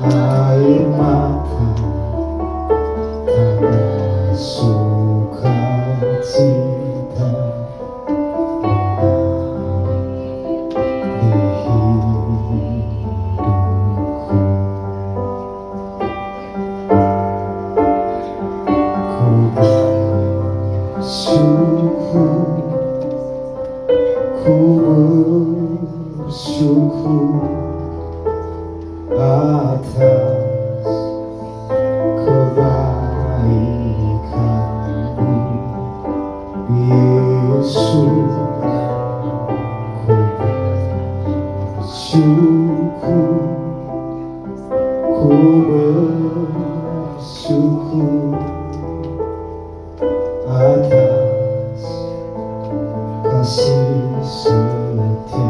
air mata karena sukacita di hidupku. Ku bersyukur, ku bersyukur atas kebaikan-Mu, Yesus. Ku bersyukur atas kasih setia-Mu.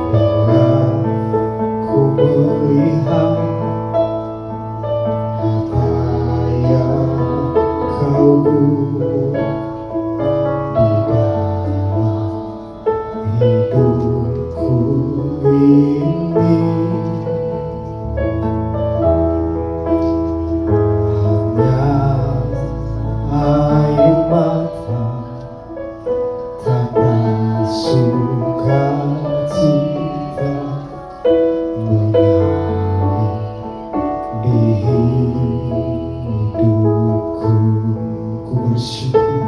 Bila ku melihat apa yang Kau buat di dalam hidupku ini, hanya air mata tanda sukacita mengalir di hidupku. Ku bersyukur,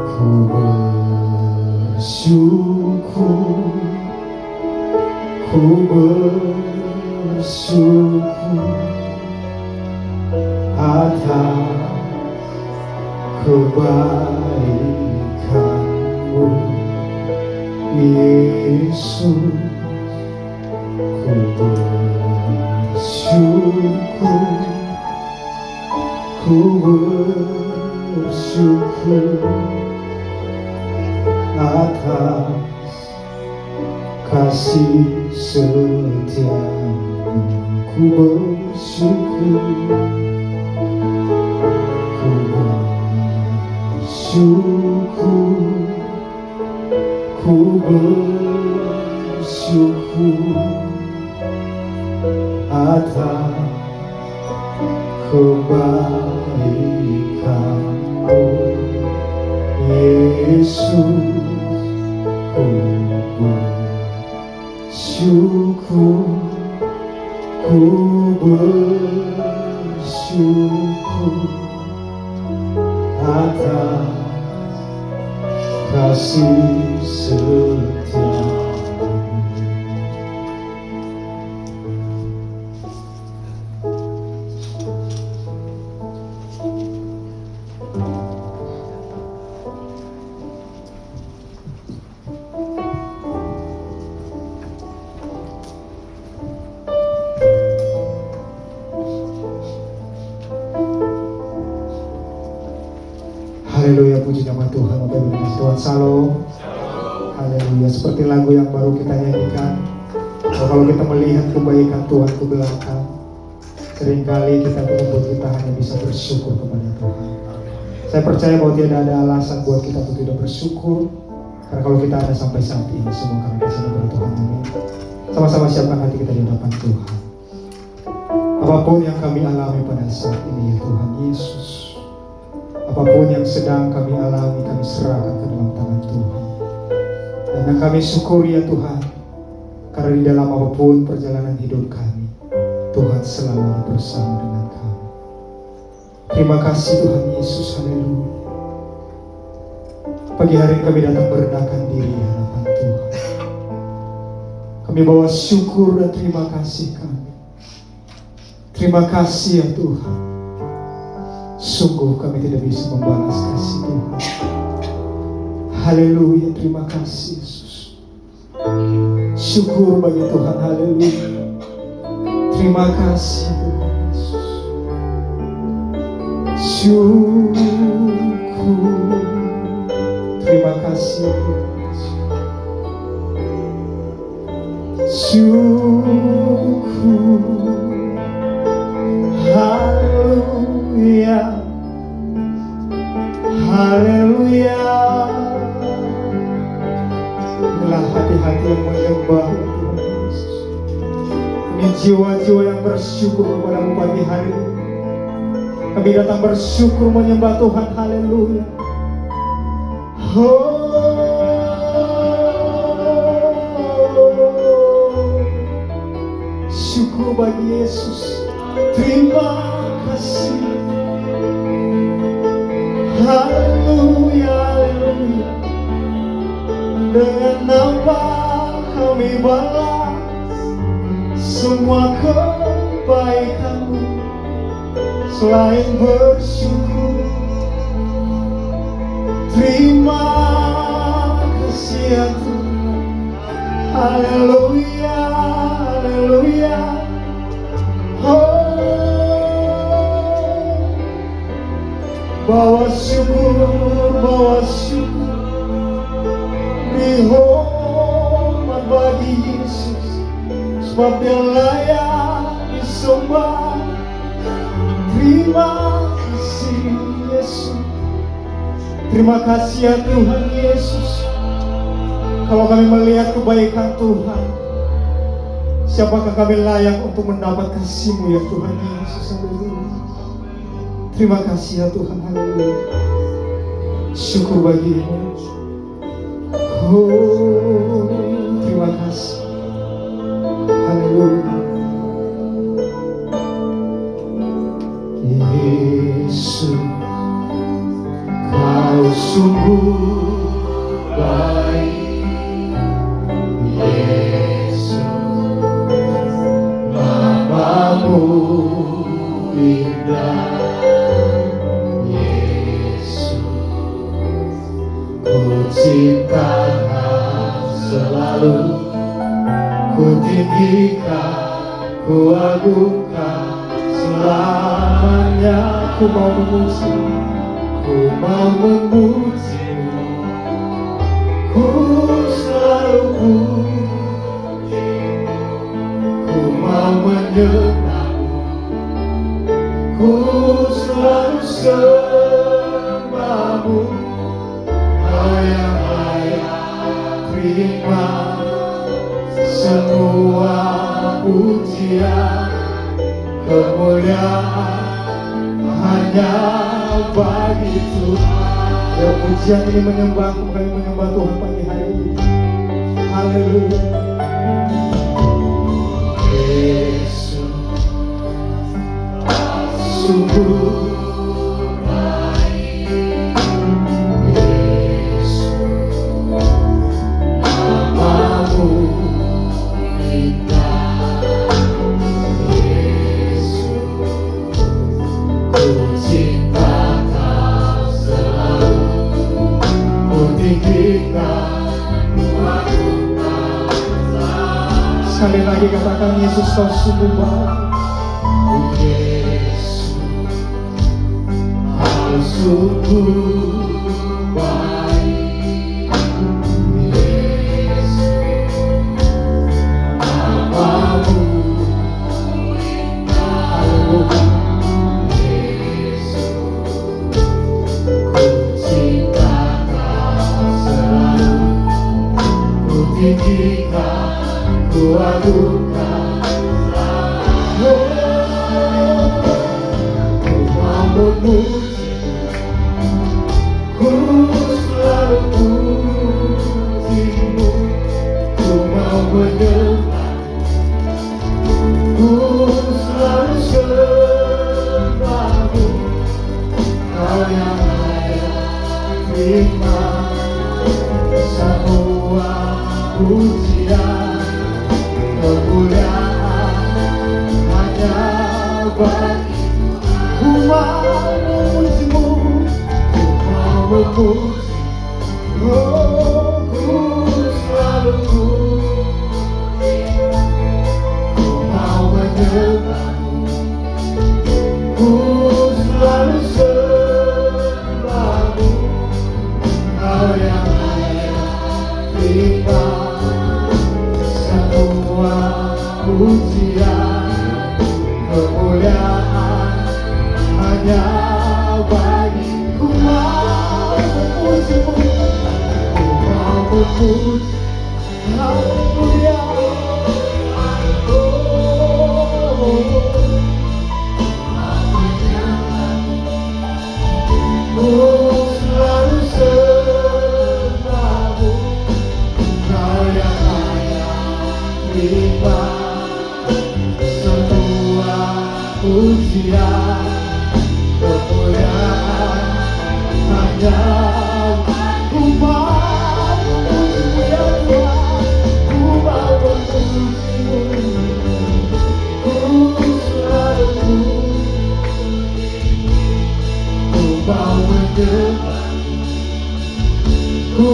ku bersyukur, ku bersyukur atas kebaikan-Mu, Yesus. Ku bersyukur, ku bersyukur atas kasih setia-Mu. Ku bersyukur, ku bersyukur, ku bersyukur atas kebaikan-Mu, Yesus. Ku bersyukur, ku bersyukur atas kasih setia-Mu. Haleluya, puji nama Tuhan. Bapak Ibu Tuhan, Shalom. Haleluya, seperti lagu yang baru kita nyanyikan, kalau kita melihat kebaikan Tuhan ke belakang, seringkali kita menyebut kita hanya bisa bersyukur kepada Tuhan. Saya percaya bahwa tidak ada alasan buat kita untuk tidak bersyukur, karena kalau kita ada sampai saat ini semua karena kasih kepada Tuhan. Amin. Sama-sama siapkan hati kita di hadapan Tuhan. Apapun yang kami alami pada saat ini, ya Tuhan Yesus, apapun yang sedang kami alami, kami serahkan ke dalam tangan Tuhan. Dan kami syukuri ya Tuhan, karena di dalam apapun perjalanan hidup kami, Tuhan selalu bersama dengan kami. Terima kasih Tuhan Yesus, haleluya. Pagi hari ini kami datang merendahkan diri di hadapan Tuhan. Kami bawa syukur dan terima kasih kami. Terima kasih ya Tuhan. Sungguh kami tidak bisa membalas kasih Tuhan. Haleluya, terima kasih Yesus. Syukur bagi Tuhan, haleluya. Terima kasih Tuhan Yesus. Syukur. Terima kasih Tuhan Yesus. Syukur. Ini jiwa-jiwa yang bersyukur kepadamu pagi hari ini. Kami datang bersyukur menyembah Tuhan. Haleluya. Syukur bagi Yesus. Terima kasih. Haleluya, haleluya. Dengan apa kami balas semua kebaikanmu selain bersyukur. Terima kasih ya Tuhan. Haleluya, haleluya. Bawa syukur dihormat bagi Yesus, sebab Dia layak disembah. Terima kasih Yesus. Terima kasih ya Tuhan Yesus. Kalau kami melihat kebaikan Tuhan, siapakah kami layak untuk mendapat kasih-Mu ya Tuhan Yesus. Haleluya. Terima kasih ya Tuhan. Haleluya. Syukur bagi-Mu. Terima kasih. Haleluya. Yesus, Kau sungguh baik. Yesus, namamu indah. Yesus, ku cinta Kau selalu. Ku tinggikan, ku agungkan selamanya. Ku mau memuji-Mu, ku mau memuji-Mu, ku selalu puji-Mu, ku mau menyembah-Mu, ku selalu sembah-Mu. Kau yang layak terima semua pujian, kemuliaan hanya bagi Tuhan. Ya, pujian ini menyembah-Mu, kami menyembah Tuhan pagi hari ini. Haleluya. Yesus, sungguh baik. Yesus, namamu indah. Yesus, ku cinta Kau selalu. Ku tinggikan, ku agungkan. Sekali lagi katakan, Yesus Kau sungguh baik. Yesus, Kau sungguh baik. Yesus, namamu indah. Yesus, ku cinta Kau selalu. Ku tinggikan, ku agungkan. Ku mau memuji-Mu, ku selalu puji-Mu, ku mau menyembah-Mu, ku selalu sembah-Mu. Kau yang layak terima semua pujian, kemuliaan hanya bagi. Ku mau memuji-Mu, ku mau memuji, oh, ku selalu puji, ku mau menyembah-Mu, ku selalu sembah-Mu. Kau yang layak terima semua pujian, kemuliaan hanya bagi. Ku mau memuji-Mu, ku mau memuji. Haleluya. Oh, pujian, kemuliaan hanya ku mau memuji-Mu ya Tuhan, ku mau memuji-Mu, ku selalu ku mau menyembah, ku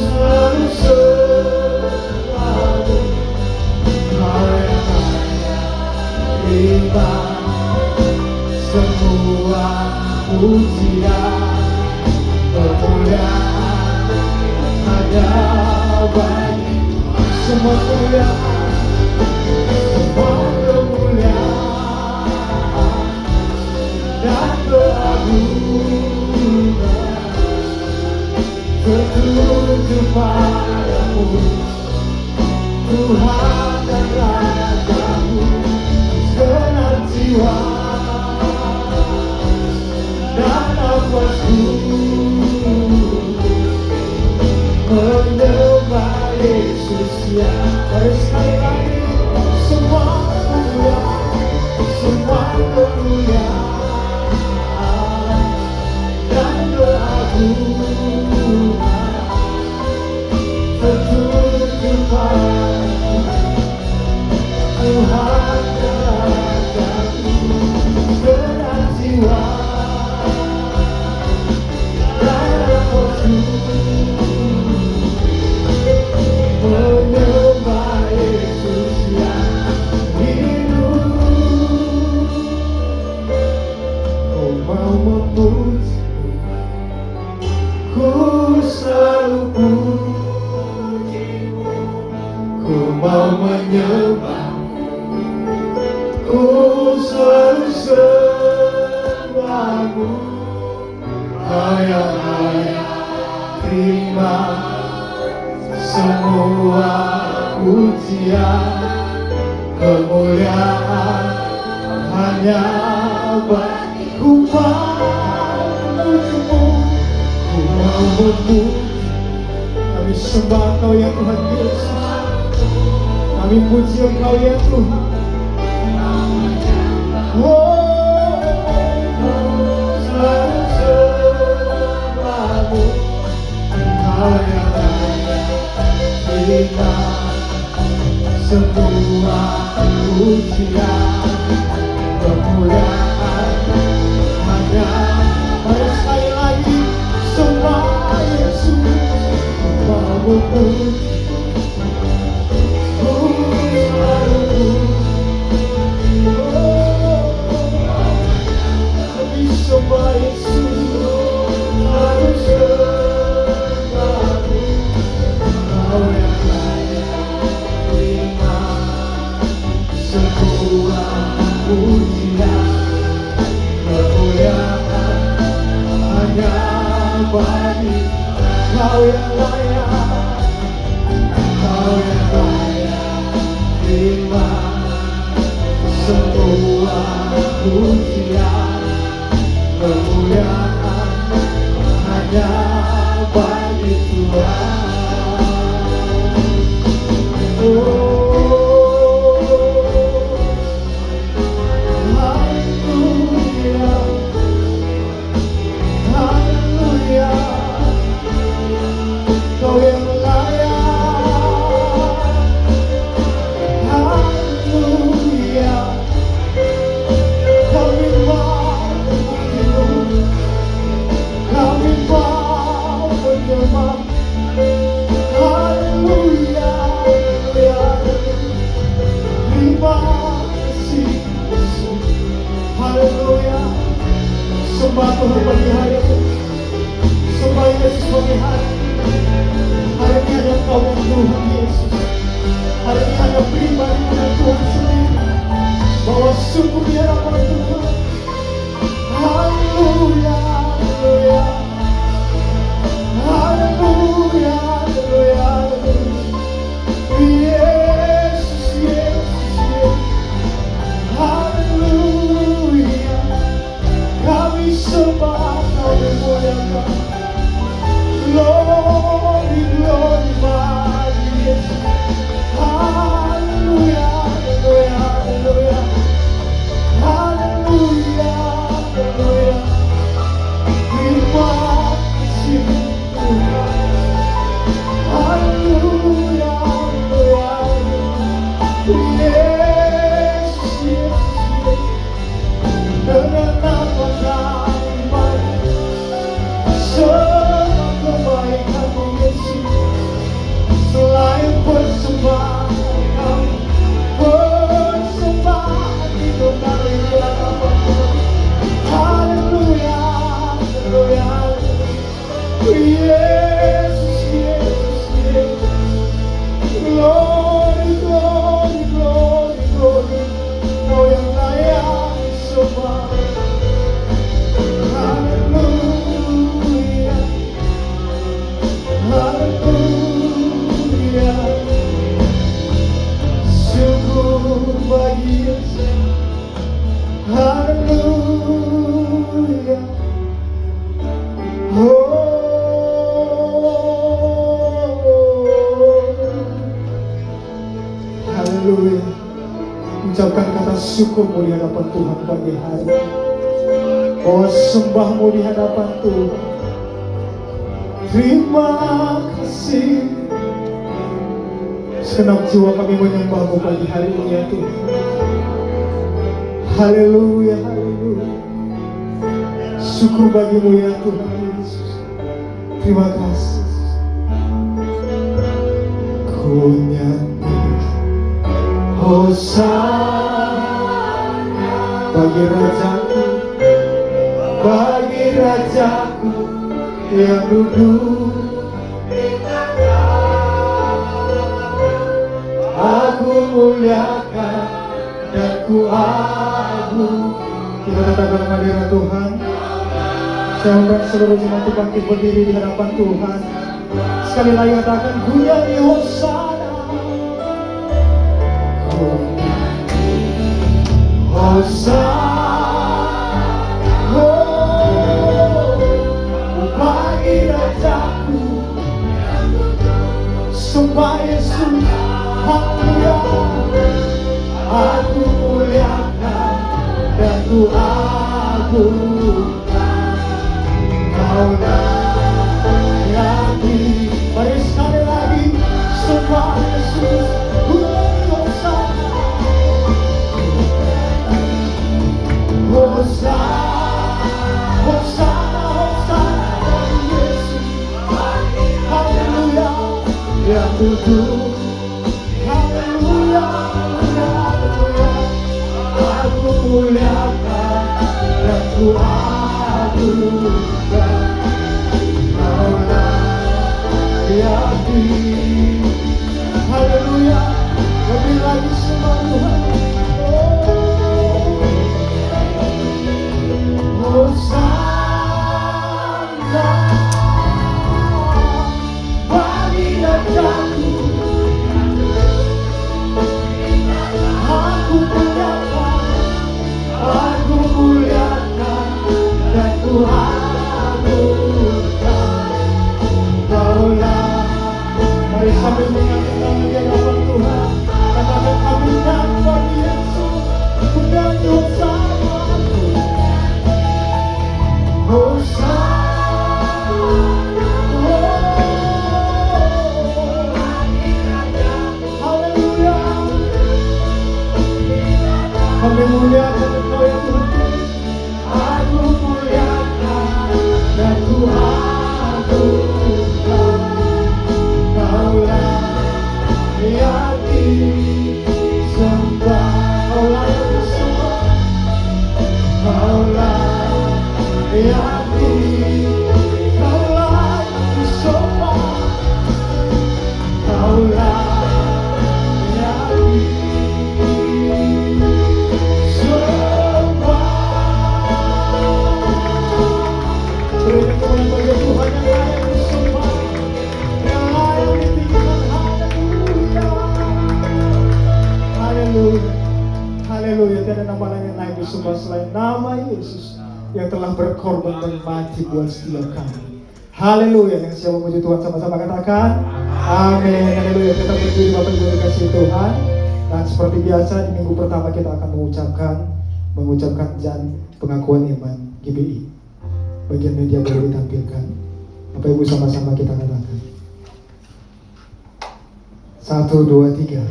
selalu selalu Kau yang hanya terima semua pujian, kemuliaan hanya bagi semua kemuliaan, semua kemuliaan dan keagungan tertuju padamu, Tuhan dan Raja-Mu, segenap jiwa dan nafasku menyembah Yesus ya. Mari sekali lagi, semua kemuliaan, semua kemuliaan dan keagungan tertuju padamu, Tuhan dan Raja-Mu, segenap jiwa dan nafasku menyembah Yesus yang hidup. Kau mau memuji, ku selalu puji-Mu, ku mau menyembah, ku selalu sembah-Mu. Kau yang layak terima semua pujian, kemuliaan hanya bagiku. Memuji-Mu, ku mau memuji, kami sembah Kau ya Tuhan Yesus, kami puji Engkau ya Tuhan. Oh, selalu sembah-Mu, Kau yang layak terima semua pujian, kemuliaan hanya. Mari sekali lagi, sembah Yesus, mau memuji, ku selalu kami sembah Yesus, selalu sembah-Mu, Kau yang layak terima semua pujian, kemuliaan hanya bagi Kau yang layak, Kau yang layak terima semua pujian, kemuliaan hanya bagi Tuhan. Haleluya, haleluya, Kau yang layak. Haleluya, kami mau memuji-Mu, kami mau menyembah. Haleluya, haleluya, terima kasih Yesus. Haleluya, sembah Tuhan bagi hari ini, sembah Yesus bagi hari ini. Hari ini hanya Kau yang Tuhan Yesus, hari ini hanya pribadi dengan Tuhan sendiri, bahwa sungguh Dia dapat Tuhan. Haleluya, haleluya, haleluya, haleluya, Yesus, Yesus, Yesus. Haleluya, kami sembah, kami muliakan. Glory, glory, bagi Yesus. Haleluya, haleluya, haleluya, haleluya. Ucapkan kata syukurmu di hadapan Tuhan pagi hari ini. Oh, sembahmu di hadapan Tuhan. Terima kasih. Segenap jiwa kami menyembahmu pagi hari ini ya Tuhan. Haleluya, haleluya. Syukur bagimu ya Tuhan Yesus. Terima kasih. Ku nyanyi Hosana bagi Rajaku, bagi Rajaku yang duduk di aku muliakan dan ku agung. Kita katakan hadirat Tuhan. Saya undang seluruh jemaat bangkit berdiri di hadapan Tuhan. Sekali lagi katakan ku nyanyi Hosana. Ku nyanyi Hosana. Bagi Rajaku, sembah Yesus. Haleluya, aku muliakan dan ku agungkan Kaulah yang di. Mari sekali lagi sembah Yesus. Hosana, Hosana, Hosana, Hosana Yesus. Haleluya, yang duduk. Muliakan dan ku agungkan Kaulah yang di. Haleluya, lebih lagi semua Tuhan. Hosana bagi Rajaku, aku muliakan dan ku agungkan Kaulah. Mari sambil menyanyikan di hadapan Tuhan. Katakan kami nyanyi bagi Yesus. Ku nyanyi Hosana, Hosana, haleluya. Kami muliakan Engkau ya Tuhan. Aku muliakan dan ku agungkan Kaulah yang disembah. Kaulah yang disembah. Kaulah yang Kaulah yang disembah. Kaulah yang haleluya, tiada nama lain yang layak disembah selain nama Yesus yang telah berkorban dan mati buat setiap kami. Haleluya, yang siap memuji Tuhan sama-sama katakan amin. Haleluya, kita berdiri Bapak Ibu dikasih Tuhan. Dan seperti biasa di minggu pertama kita akan mengucapkan pengakuan iman GBI. Bagian media boleh ditampilkan. Bapak Ibu sama-sama kita katakan 1, 2, 3.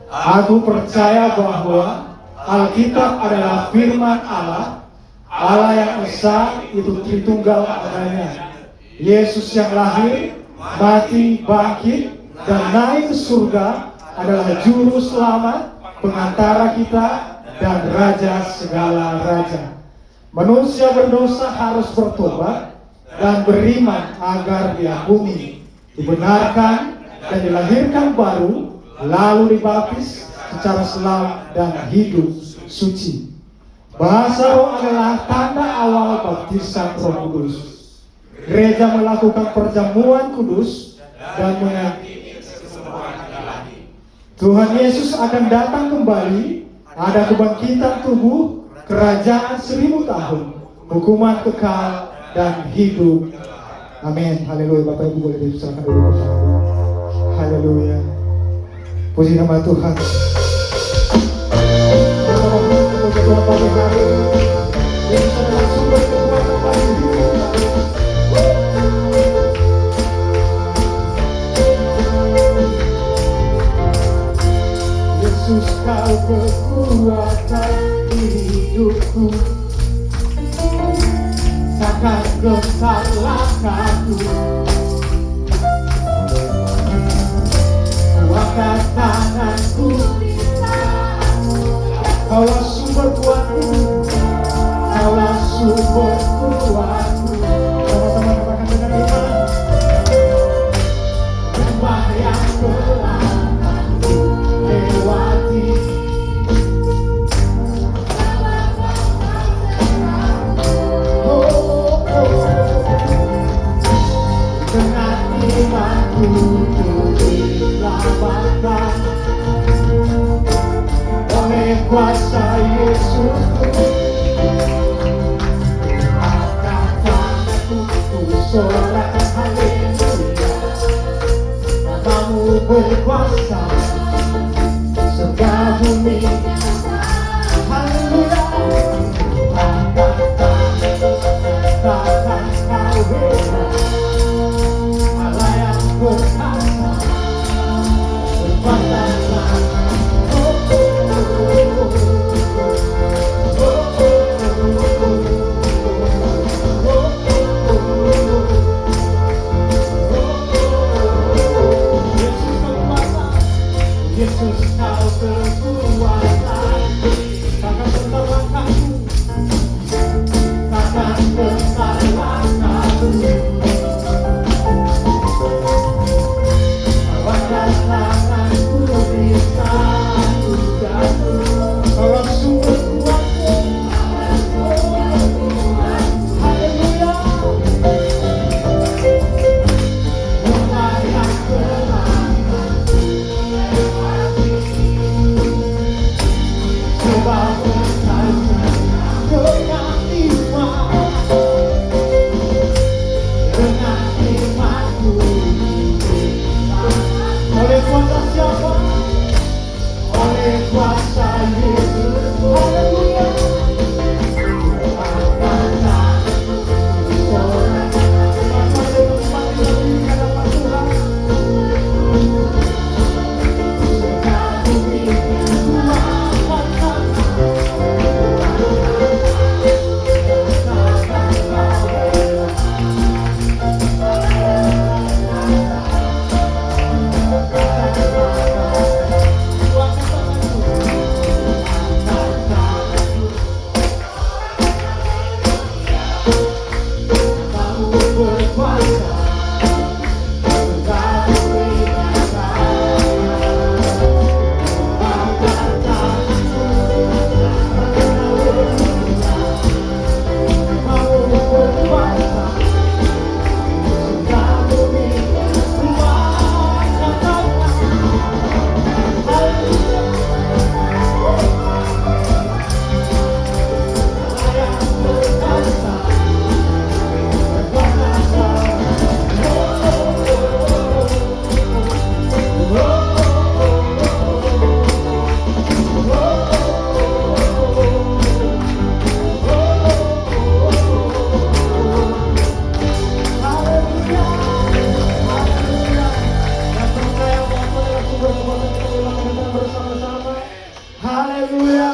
Aku percaya bahwa Alkitab adalah firman Allah, Allah yang esa itu Tritunggal adanya. Yesus yang lahir, mati, bangkit, dan naik ke surga adalah juru selamat, pengantara kita, dan raja segala raja. Manusia berdosa harus bertobat dan beriman agar diampuni, dibenarkan, dan dilahirkan baru, lalu dibaptis secara selam dan hidup suci. Bahasa roh adalah tanda awal baptisan Roh Kudus. Gereja melakukan perjamuan kudus dan mengakui kesembuhan ilahi. Tuhan Yesus akan datang kembali. Ada kebangkitan tubuh, kerajaan 1000 tahun, hukuman kekal dan hidup. Amin. Haleluya. Bapak Ibu boleh dipersilakan dulu bersama. Haleluya. Puji nama Tuhan. kekuatan di hidupku, takkan gentar langkahku. Kuatkan tanganku, Kaulah sumber kuatku, Kaulah sumber kuatku. Sama-sama katakan dengan iman. Lembah yang telah aku lewati, dengan imanku diselamatkan oleh kuasa Yesusku. Angkat tanganku, ku sorakkan haleluya. Namamu berkuasa serta bumi. Haleluya. Angkat tanganku, katakan kau hebat. Allah yang berkuasa berkuasalah. Yesus kau kekuatan, takkan gentar langkahku, takkan gentar langkahku. Awaslah tanganku bisa jatuh, Kaulah sumber kuatku. Haleluya. Lembah yang telah coba bersaja dengan iman, dengan imanku. Oleh kuasa siapa? Oleh kuasa Yesus. Haleluya. Angkat tanganku, sorakkan. Mari bersama kita di hadapan Tuhan. Serta bumi kuatkan. Haleluya.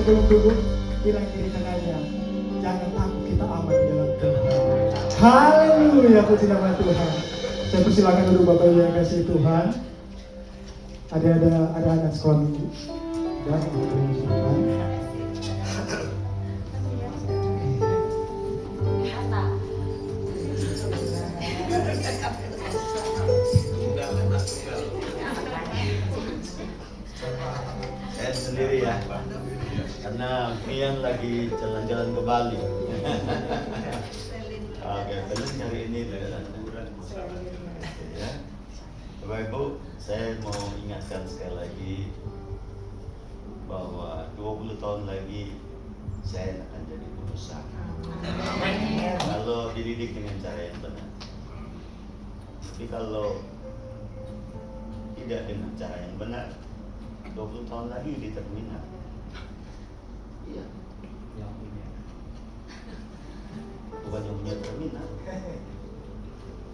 Sebelum duduk, bilang diri aja, jangan takut, kita aman di dalam Tuhan. Haleluya, puji nama Tuhan. Saya persilakan dulu Bapak Ibu yang kasih Tuhan. Ada anak sekolah minggu dan Tuhan. Saya sendiri ya, karena Mian lagi jalan-jalan ke Bali. Oke, belum hari ini ya. Bapak Ibu, saya mau ingatkan sekali lagi bahwa 20 tahun lagi saya akan jadi pengusaha. Kalau dididik dengan cara yang benar. Tapi kalau tidak dengan cara yang benar, 20 tahun lagi di terminal. Iya. Yang punya. Bukan yang punya terminal.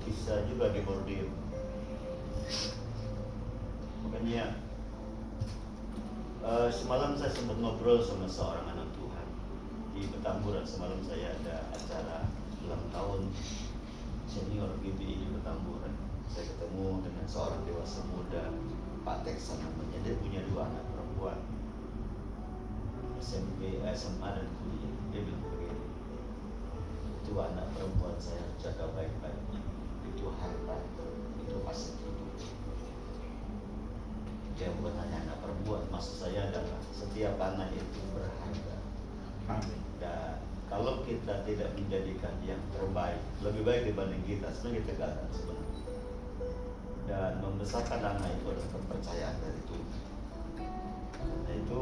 Bisa juga di bordir. Makanya semalam saya sempat ngobrol sama seorang anak Tuhan di Petamburan. Semalam saya ada acara ulang tahun senior BBI di Petamburan. Saya ketemu dengan seorang dewasa muda, Pak Teksan namanya. Dia punya 2 anak perempuan, SMP, SMA dan kuliah. Dia bilang begini, 2 anak perempuan saya jaga baik-baik. Itu harta, itu aset hidup. Dia bukan hanya anak perempuan, maksud saya adalah setiap anak itu berharga. Dan kalau kita tidak menjadikan yang terbaik, lebih baik dibanding kita, sebenarnya kita gagal sebenarnya. Dan membesarkan anak itu adalah kepercayaan dari Tuhan. Karena itu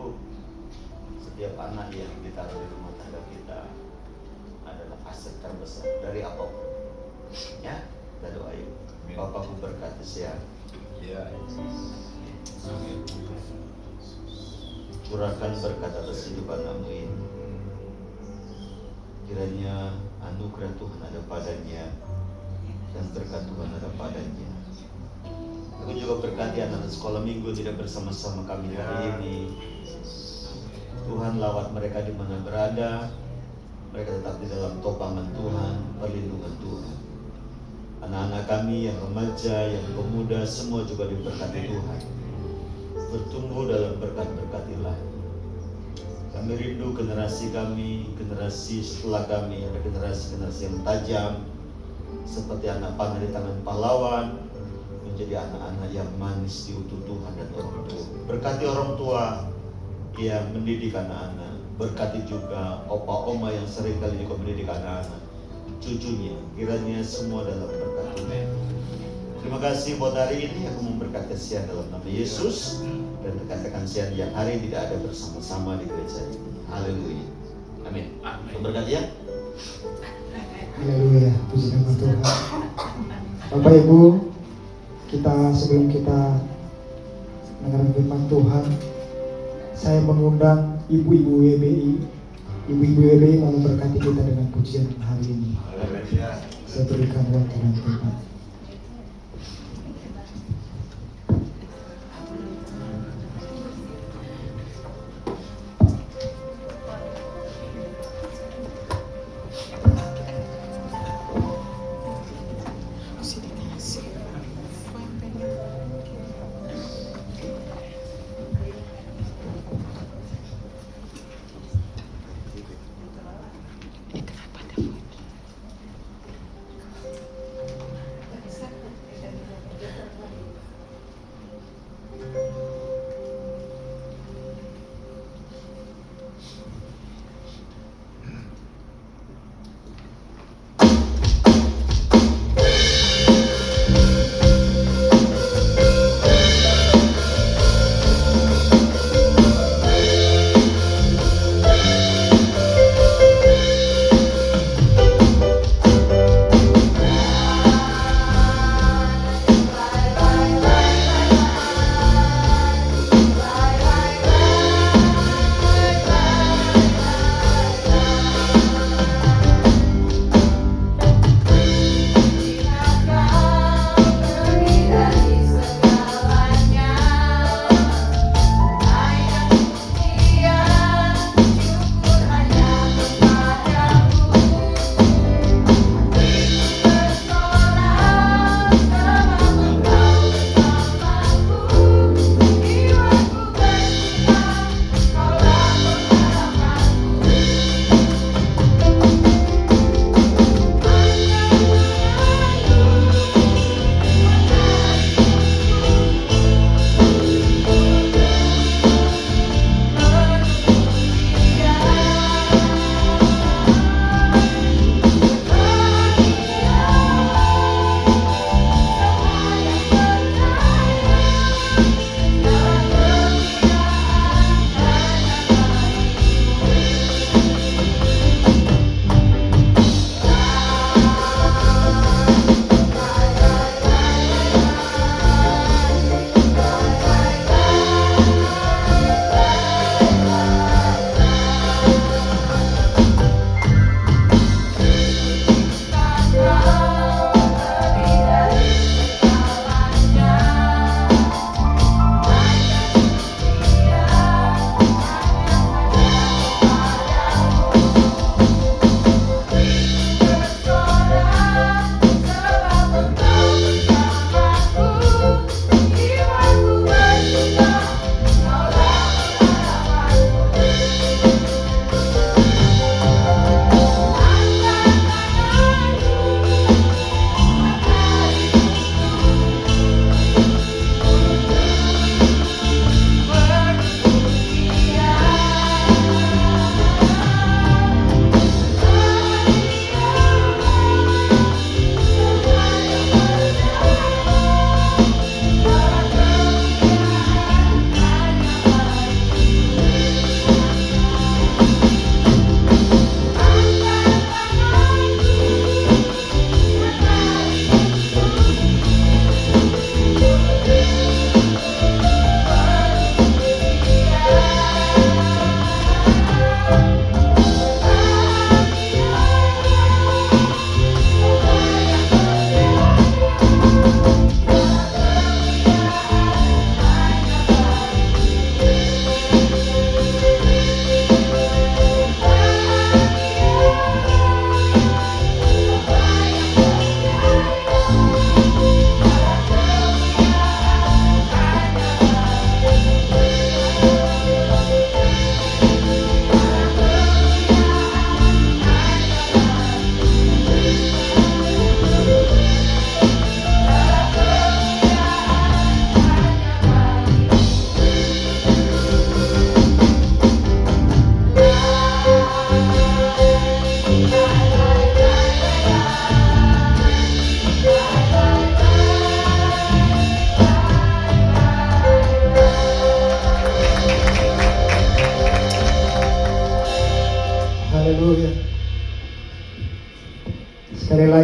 setiap anak yang ditaruh di rumah tangga kita adalah aset terbesar dari apapun. Ya, kita doa yuk. Bapakku berkati siang. Ya. Curahkan berkat atas hidupan anakmu ini. Kiranya anugerah Tuhan ada padanya dan berkat Tuhan ada padanya. Aku juga berkati anak-anak sekolah minggu tidak bersama-sama kami hari ini. Tuhan lawat mereka di mana berada. Mereka tetap di dalam topangan Tuhan, perlindungan Tuhan. Anak-anak kami yang remaja, yang pemuda, semua juga diberkati Tuhan. Bertumbuh dalam berkat-berkat ilahi. Kami rindu generasi kami, generasi setelah kami, ada generasi-generasi yang tajam, seperti anak panah di tangan pahlawan, menjadi anak-anak yang manis diutus Tuhan dan orang tua. Berkati orang tua yang mendidik anak-anak, berkati juga opa oma yang seringkali juga mendidik anak-anak, cucunya, kiranya semua dalam berkat Tuhan. Terima kasih buat hari ini aku memberkati siang dalam nama Yesus dan rekan-rekan siang yang hari ini tidak ada bersama-sama di gereja ini. Haleluya. Amin. Berkati ya. Haleluya, puji nama Tuhan. Bapak Ibu, sebelum kita mendengar firman Tuhan, saya mengundang ibu-ibu WBI. Ibu-ibu WBI mau memberkati kita dengan pujian hari ini. Saya berikan waktu dan tempat.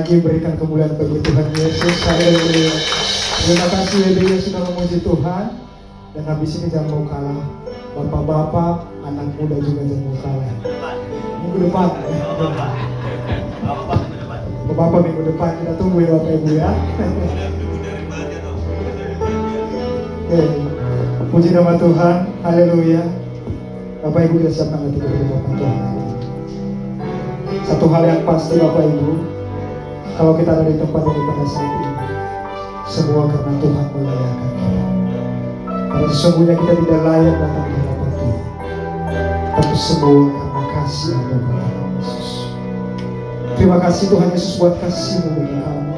lagi berikan kemuliaan bagi Tuhan Yesus. Haleluya. Terima kasih ya dia sudah memuji Tuhan. Dan habis ini jangan mau kalah. Bapak-bapak, anak muda juga jangan mau kalah. Minggu depan. Bapak-bapak minggu depan kita tunggu ya Bapak Ibu ya. Oke. Puji nama Tuhan. Haleluya. Bapak Ibu kita siapkan hati kita di hadapan Tuhan. Satu hal yang pasti Bapak Ibu, kalau kita ada di tempat ini pada saat ini, semua karena Tuhan melayakkan kita. Karena sesungguhnya kita tidak layak datang di hadapan Tuhan, tapi semua karena kasih yang ada pada Tuhan Yesus. Terima kasih Tuhan Yesus buat kasih-Mu bagi kami.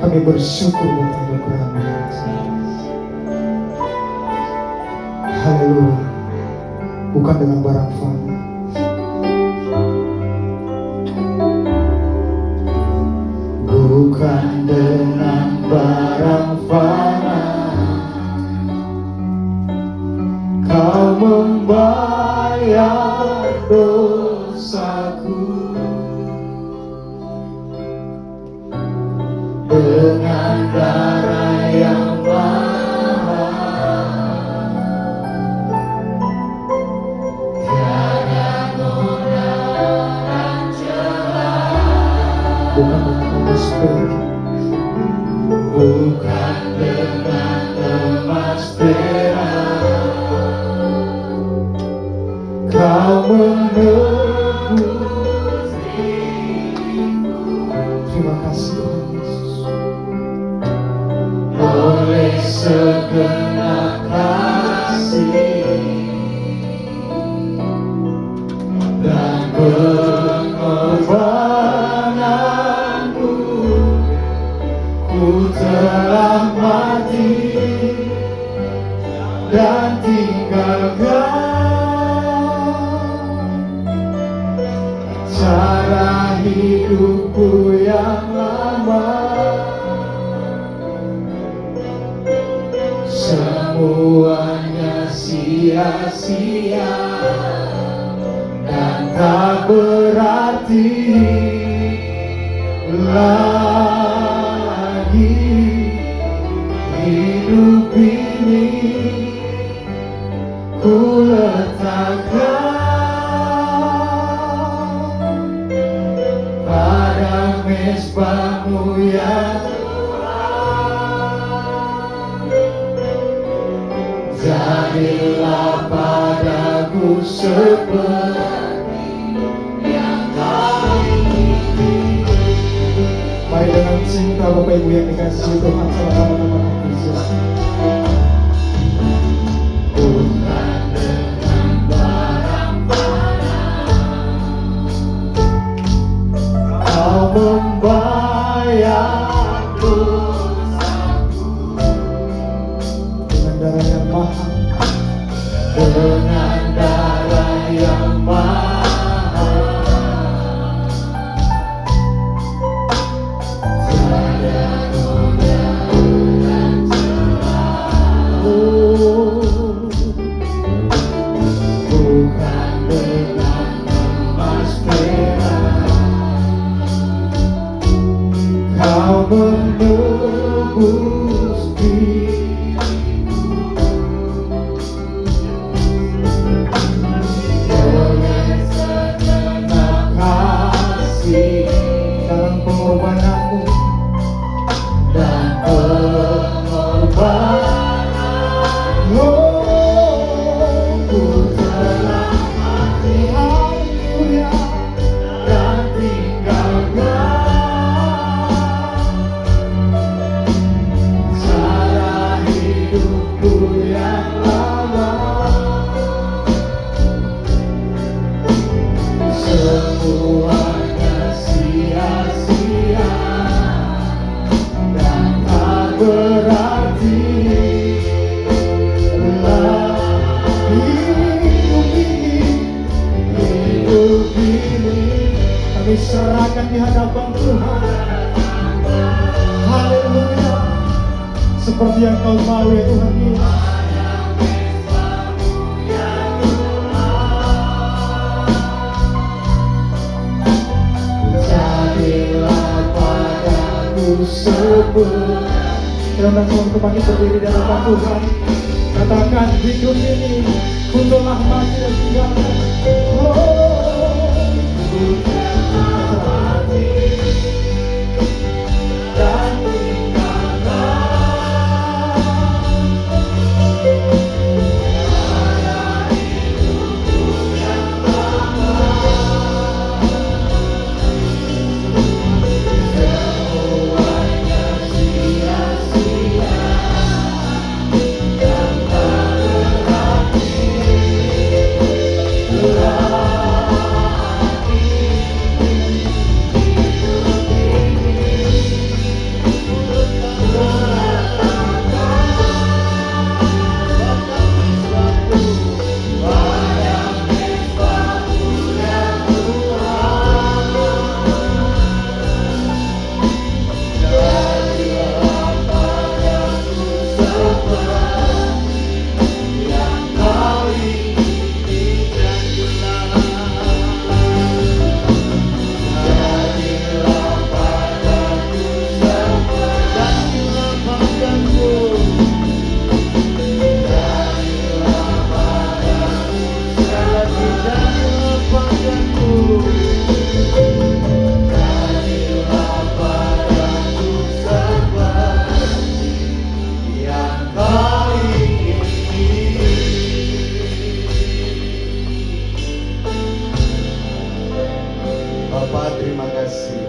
Kami bersyukur buat anugerah-Mu. Haleluya. Bukan dengan barang fana, bukan dengan barang fana, Kau membayar dosaku. Dengan darah yang mahal, tiada noda dan celah. Bukan dengan emas perak, bukan dengan emas perak, Kau menebus diriku. Terima kasih Tuhan Yesus. Oleh segenap kasih dan pengorbanan-Mu, ku telah mati dan tinggalkan cara hidupku yang lama. Semuanya sia-sia dan tak berarti lagi. Hidup ini ku letakkan pada mezbah-Mu ya Tuhan. Jadilah padaku seperti yang Kau ingini. Mari dengan cinta Bapak Ibu yang dikasihi Tuhan, sama-sama nama Yesus. Bukan dengan barang fana, Kau membayar dosaku. Dengan darah yang mahal, dengan darah yang mahal, tiada noda dan celah. Bukan dengan emas perak, Kau menebus diriku. Oleh segenap kasih dalam pengorbanan-Mu dan pengorbanan-Mu, ku telah mati, haleluya, dan tinggalkan cara hidupku yang lama. Semuanya sia-sia dan tak berarti lagi. Hidup ini kami serahkan di hadapan Tuhan. Haleluya. Seperti yang Kau mau ya Tuhan Yesus. Jadilah sebelah. Kita undang semua untuk bangkit berdiri di hadapan Tuhan. Katakan hidup ini untuklah mati dan tinggalkan. Bapak, terima kasih.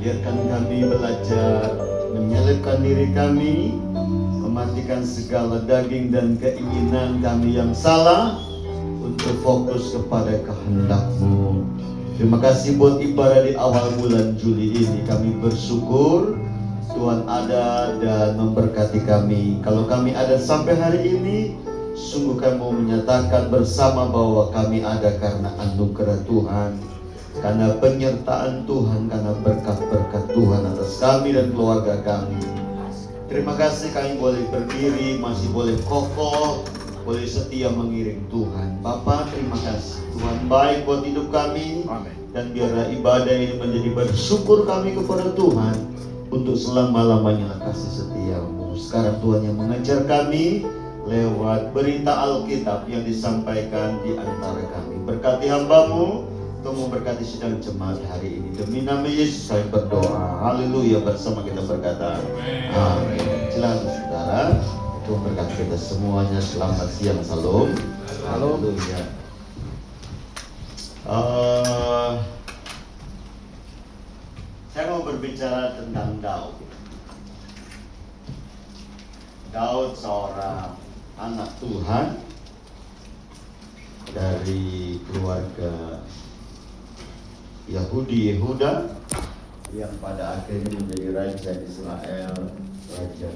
Biarkan kami belajar menyelipkan diri kami, mematikan segala daging dan keinginan kami yang salah untuk fokus kepada kehendak-Mu. Terima kasih buat ibadah di awal bulan Juli ini. Kami bersyukur Tuhan ada dan memberkati kami. Kalau kami ada sampai hari ini, sungguh Kamu menyatakan bersama bahwa kami ada karena anugerah Tuhan, karena penyertaan Tuhan, karena berkat-berkat Tuhan atas kami dan keluarga kami. Terima kasih kami boleh berdiri, masih boleh kokoh, boleh setia mengiring Tuhan. Bapak, terima kasih. Tuhan baik buat hidup kami. Amin. Dan biarlah ibadah ini menjadi bersyukur kami kepada Tuhan untuk selama-lamanya kasih setia-Mu. Sekarang Tuhan yang mengajar kami lewat berita Alkitab yang disampaikan di antara kami. Berkati hamba-Mu untuk memberkati sidang jemaat hari ini. Demi nama Yesus saya berdoa. Haleluya. Bersama kita berkata amin. Silakan saudara, Tuhan berkati kita semuanya. Selamat siang, salam. Haleluya. Saya mau berbicara tentang Daud. Daud seorang anak Tuhan dari keluarga Yahudi Yehuda yang pada akhirnya menjadi raja Israel, raja